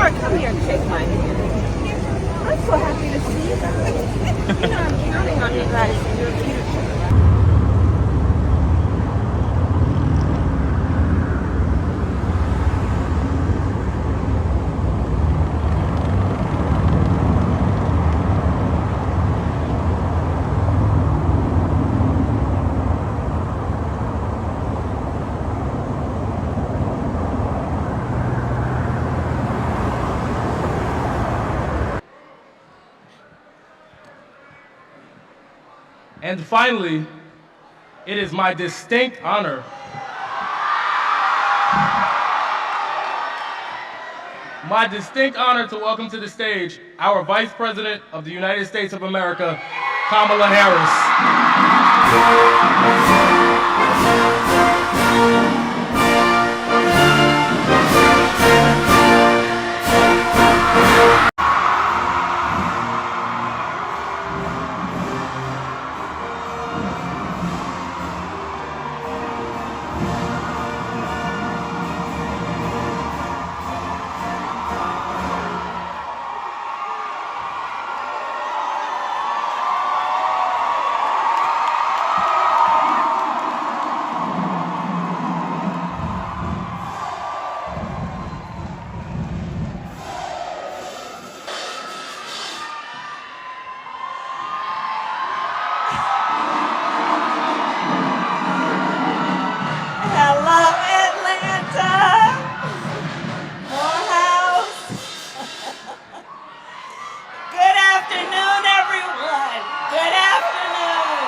Lord, come here and shake my hand. I'm so happy to see you guys. You know, I'm counting on you guys and your leadership. And finally, it is my distinct honor to welcome to the stage our Vice President of the United States of America, Kamala Harris. Hello, Atlanta. Morehouse. Good afternoon, everyone. Good afternoon.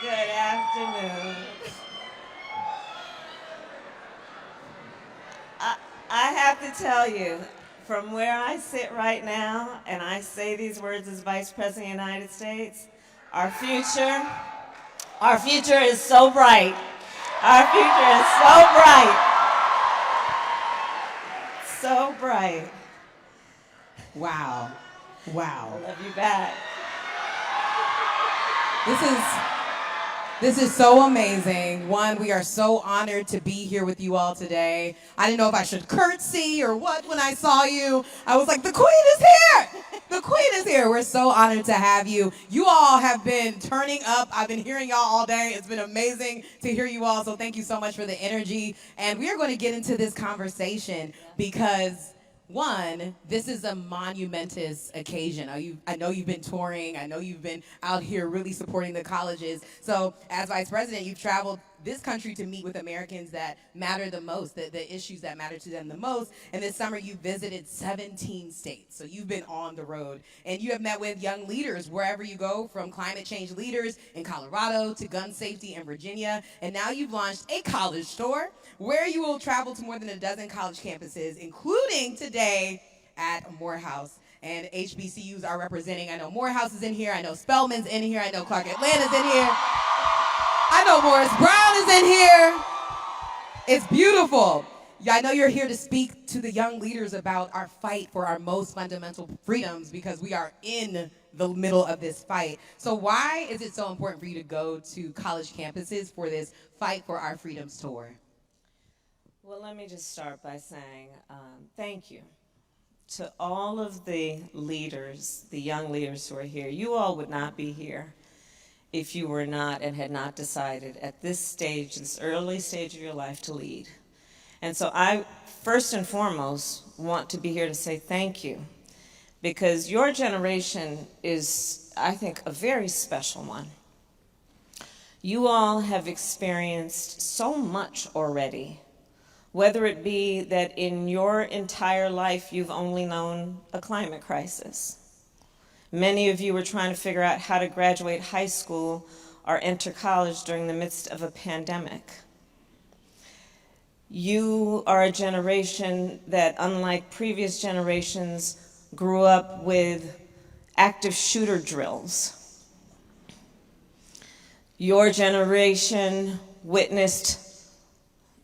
Good afternoon. I have to tell you, from where I sit right now, and I say these words as Vice President of the United States, our future is so bright. Our future is so bright. So bright. Wow. Wow. I love you back. This is so amazing. One, we are so honored to be here with you all today. I didn't know if I should curtsy or what when I saw you. I was like, the Queen is here! The Queen is here. We're so honored to have you. You all have been turning up. I've been hearing y'all all day. It's been amazing to hear you all, so thank you so much for the energy. And we are going to get into this conversation because one, this is a monumentous occasion. I know you've been touring. I know you've been out here really supporting the colleges. So as Vice President, you've traveled this country to meet with Americans that matter the most, the issues that matter to them the most. And this summer you visited 17 states. So you've been on the road. And you have met with young leaders wherever you go, from climate change leaders in Colorado to gun safety in Virginia. And now you've launched a college tour where you will travel to more than a dozen college campuses, including today at Morehouse. And HBCUs are representing. I know Morehouse is in here. I know Spelman's in here. I know Clark Atlanta's in here. I know Morris Brown is in here. It's beautiful. I know you're here to speak to the young leaders about our fight for our most fundamental freedoms, because we are in the middle of this fight. So why is it so important for you to go to college campuses for this Fight for Our Freedoms tour? Well, let me just start by saying thank you to all of the leaders, the young leaders who are here. You all would not be here if you were not and had not decided at this stage, this early stage of your life, to lead. And so I, first and foremost, want to be here to say thank you, because your generation is, I think, a very special one. You all have experienced so much already, whether it be that in your entire life you've only known a climate crisis. Many of you were trying to figure out how to graduate high school or enter college during the midst of a pandemic. You are a generation that, unlike previous generations, grew up with active shooter drills. Your generation witnessed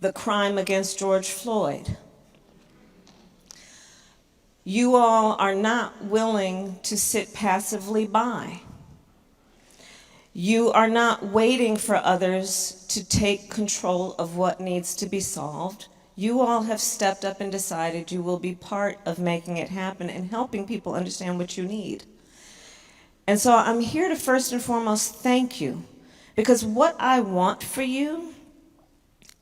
the crime against George Floyd. You all are not willing to sit passively by. You are not waiting for others to take control of what needs to be solved. You all have stepped up and decided you will be part of making it happen and helping people understand what you need. And so I'm here to first and foremost thank you, because what I want for you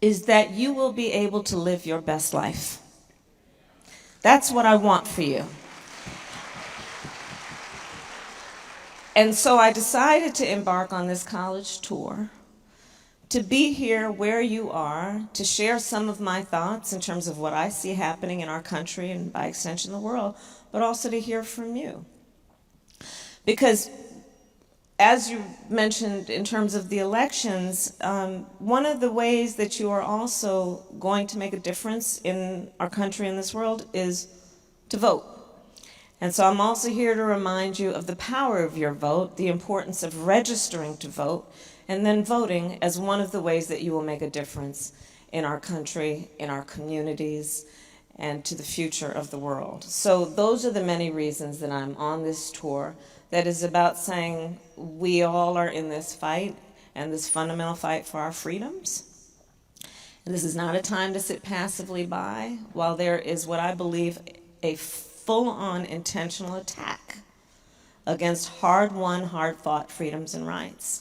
is that you will be able to live your best life. That's what I want for you. And so I decided to embark on this college tour, to be here where you are, to share some of my thoughts in terms of what I see happening in our country and by extension the world, but also to hear from you. Because as you mentioned in terms of the elections, one of the ways that you are also going to make a difference in our country and this world is to vote. And so I'm also here to remind you of the power of your vote, the importance of registering to vote, and then voting as one of the ways that you will make a difference in our country, in our communities, and to the future of the world. So those are the many reasons that I'm on this tour that is about saying we all are in this fight, and this fundamental fight for our freedoms. And this is not a time to sit passively by while there is what I believe a full-on intentional attack against hard-won, hard-fought freedoms and rights.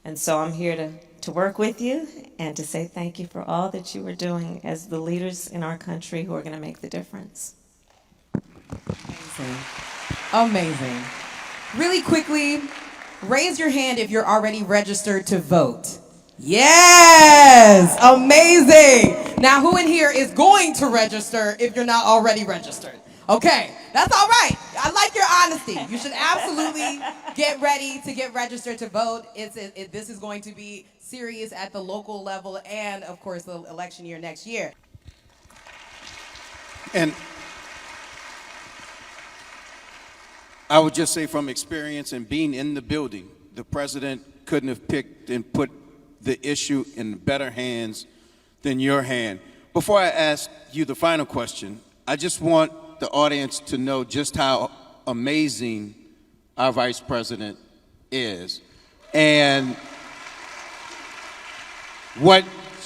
And so I'm here to work with you and to say thank you for all that you are doing as the leaders in our country who are going to make the difference. Amazing. Amazing. Really quickly, raise your hand if you're already registered to vote. Yes! Amazing! Now, who in here is going to register if you're not already registered? Okay, that's all right. I like your honesty. You should absolutely get ready to get registered to vote. This is going to be serious at the local level and, of course, the election year next year. And I would just say from experience and being in the building, the president couldn't have picked and put the issue in better hands than your hand. Before I ask you the final question, I just want the audience to know just how amazing our vice president is. And what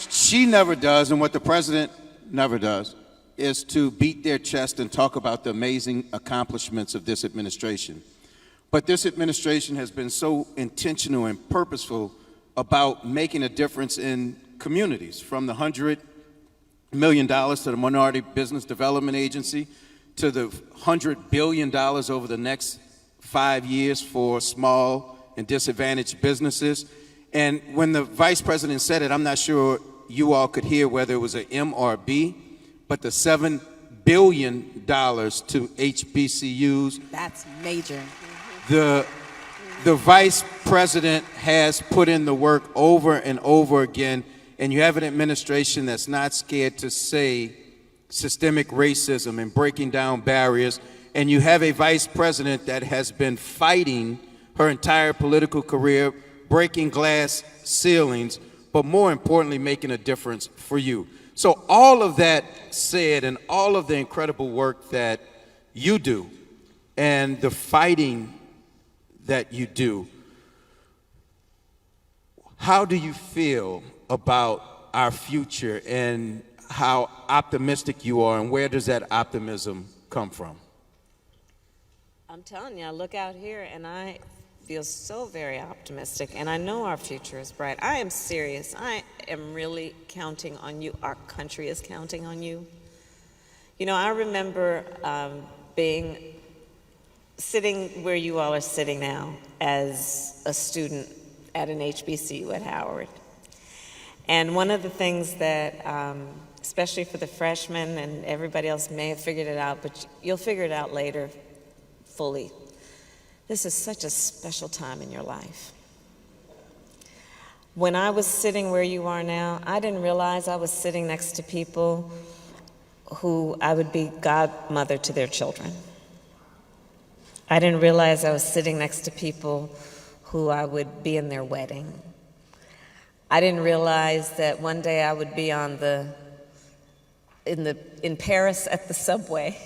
she never does and what the president never does is to beat their chest and talk about the amazing accomplishments of this administration. But this administration has been so intentional and purposeful about making a difference in communities, from the $100 million to the Minority Business Development Agency, to the $100 billion over the next 5 years for small and disadvantaged businesses. And when the vice president said it, I'm not sure you all could hear whether it was an M or a B, but the $7 billion to HBCUs. That's major. The vice president has put in the work over and over again, and you have an administration that's not scared to say systemic racism and breaking down barriers, and you have a vice president that has been fighting her entire political career, breaking glass ceilings, but more importantly, making a difference for you. So all of that said, and all of the incredible work that you do, and the fighting that you do, how do you feel about our future and how optimistic you are, and where does that optimism come from? I'm telling you, I look out here and I feel so very optimistic, and I know our future is bright. I am serious. I am really counting on you. Our country is counting on you. You know, I remember sitting where you all are sitting now as a student at an HBCU at Howard. And one of the things that, especially for the freshmen, and everybody else may have figured it out, but you'll figure it out later fully. This is such a special time in your life. When I was sitting where you are now, I didn't realize I was sitting next to people who I would be godmother to their children. I didn't realize I was sitting next to people who I would be in their wedding. I didn't realize that one day I would be in Paris at the subway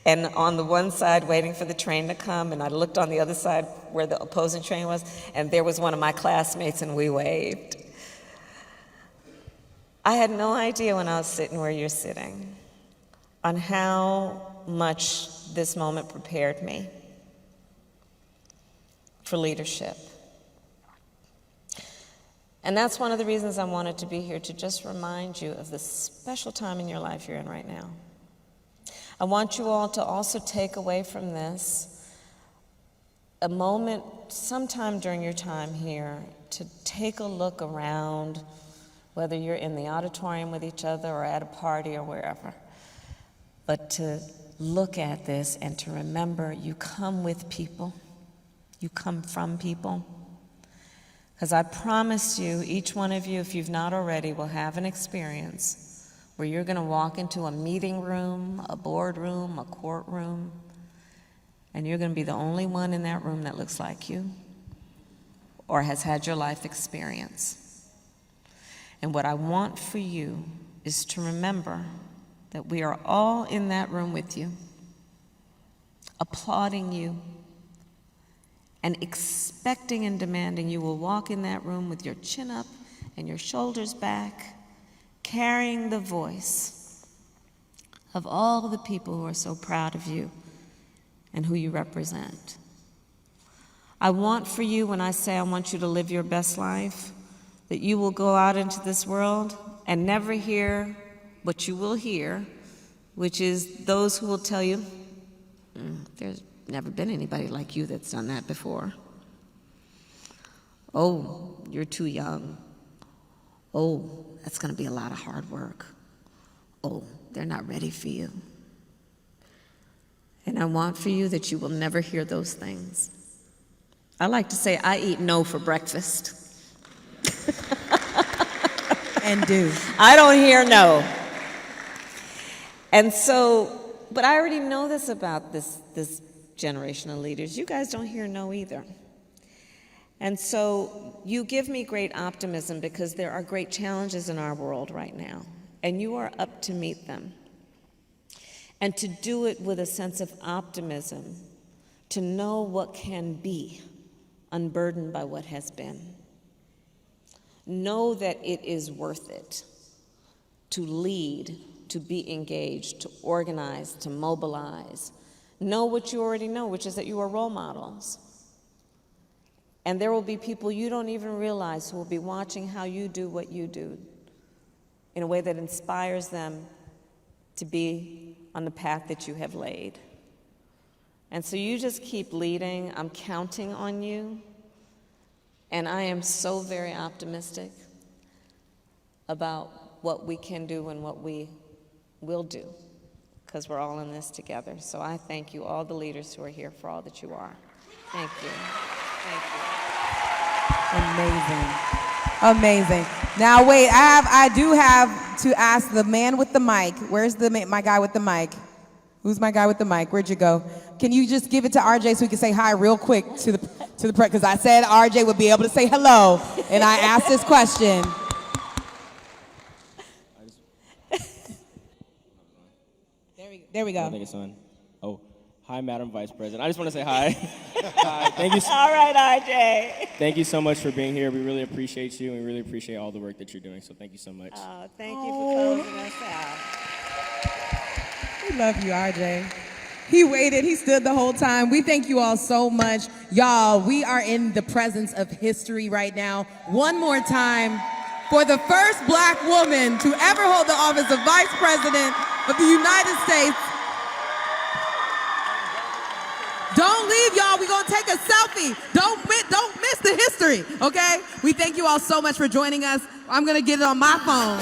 And on the one side, waiting for the train to come, and I looked on the other side where the opposing train was, and there was one of my classmates, and we waved. I had no idea when I was sitting where you're sitting on how much this moment prepared me for leadership. And that's one of the reasons I wanted to be here, to just remind you of the special time in your life you're in right now. I want you all to also take away from this a moment sometime during your time here to take a look around, whether you're in the auditorium with each other or at a party or wherever, but to look at this and to remember you come with people, you come from people. Because I promise you, each one of you, if you've not already, will have an experience where you're going to walk into a meeting room, a boardroom, a courtroom, and you're going to be the only one in that room that looks like you or has had your life experience. And what I want for you is to remember that we are all in that room with you, applauding you, and expecting and demanding you will walk in that room with your chin up and your shoulders back, carrying the voice of all the people who are so proud of you and who you represent. I want for you, when I say I want you to live your best life, that you will go out into this world and never hear what you will hear, which is those who will tell you, there's never been anybody like you that's done that before. Oh, you're too young. Oh, that's going to be a lot of hard work. Oh, they're not ready for you. And I want for you that you will never hear those things. I like to say I eat no for breakfast. And do. I don't hear no. And so, but I already know this about this generation of leaders. You guys don't hear no either. And so you give me great optimism because there are great challenges in our world right now, and you are up to meet them. And to do it with a sense of optimism, to know what can be, unburdened by what has been. Know that it is worth it to lead, to be engaged, to organize, to mobilize. Know what you already know, which is that you are role models. And there will be people you don't even realize who will be watching how you do what you do in a way that inspires them to be on the path that you have laid. And so you just keep leading. I'm counting on you. And I am so very optimistic about what we can do and what we will do, because we're all in this together. So I thank you, all the leaders who are here, for all that you are. Thank you. Thank you. Amazing. Amazing. Now wait, I do have to ask the man with the mic. Where's my guy with the mic? Who's my guy with the mic? Where'd you go? Can you just give it to RJ so we can say hi real quick to the press? Because I said RJ would be able to say hello, and I asked this question. There we go. I think it's on. Oh, hi, Madam Vice President. I just want to say hi. Hi. Thank you. All right, RJ. Thank you so much for being here. We really appreciate you, and we really appreciate all the work that you're doing. So thank you so much. Oh, thank you for closing us out. We love you, RJ. He waited. He stood the whole time. We thank you all so much. Y'all, we are in the presence of history right now. One more time for the first Black woman to ever hold the office of Vice President of the United States. Don't leave, y'all. We're going to take a selfie. Don't miss the history, okay? We thank you all so much for joining us. I'm going to get it on my phone.